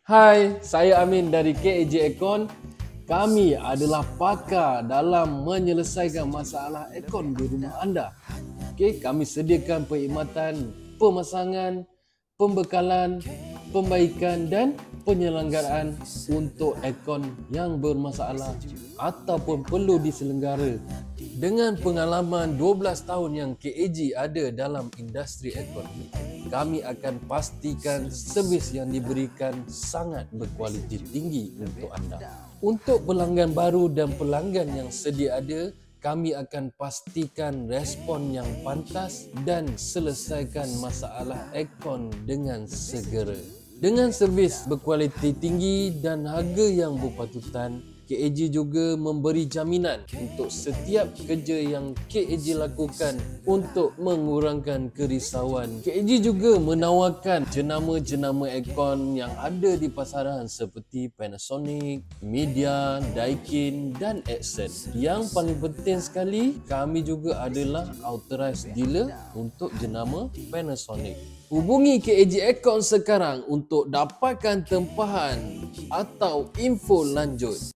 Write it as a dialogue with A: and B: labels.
A: Hai, saya Amin dari KAJ Aircon. Kami adalah pakar dalam menyelesaikan masalah aircon di rumah anda. Kami sediakan perkhidmatan pemasangan, pembekalan, pembaikan dan penyelenggaraan untuk aircon yang bermasalah ataupun perlu diselenggara. Dengan pengalaman 12 tahun yang KAJ ada dalam industri aircon, kami akan pastikan servis yang diberikan sangat berkualiti tinggi untuk anda. Untuk pelanggan baru dan pelanggan yang sedia ada, kami akan pastikan respon yang pantas dan selesaikan masalah aircon dengan segera. Dengan servis berkualiti tinggi dan harga yang berpatutan, KAJ juga memberi jaminan untuk setiap kerja yang KAJ lakukan untuk mengurangkan kerisauan. KAJ juga menawarkan jenama-jenama aircon yang ada di pasaran seperti Panasonic, Midea, Daikin dan Exxon. Yang paling penting sekali, kami juga adalah authorized dealer untuk jenama Panasonic. Hubungi KAJ Aircon sekarang untuk dapatkan tempahan atau info lanjut.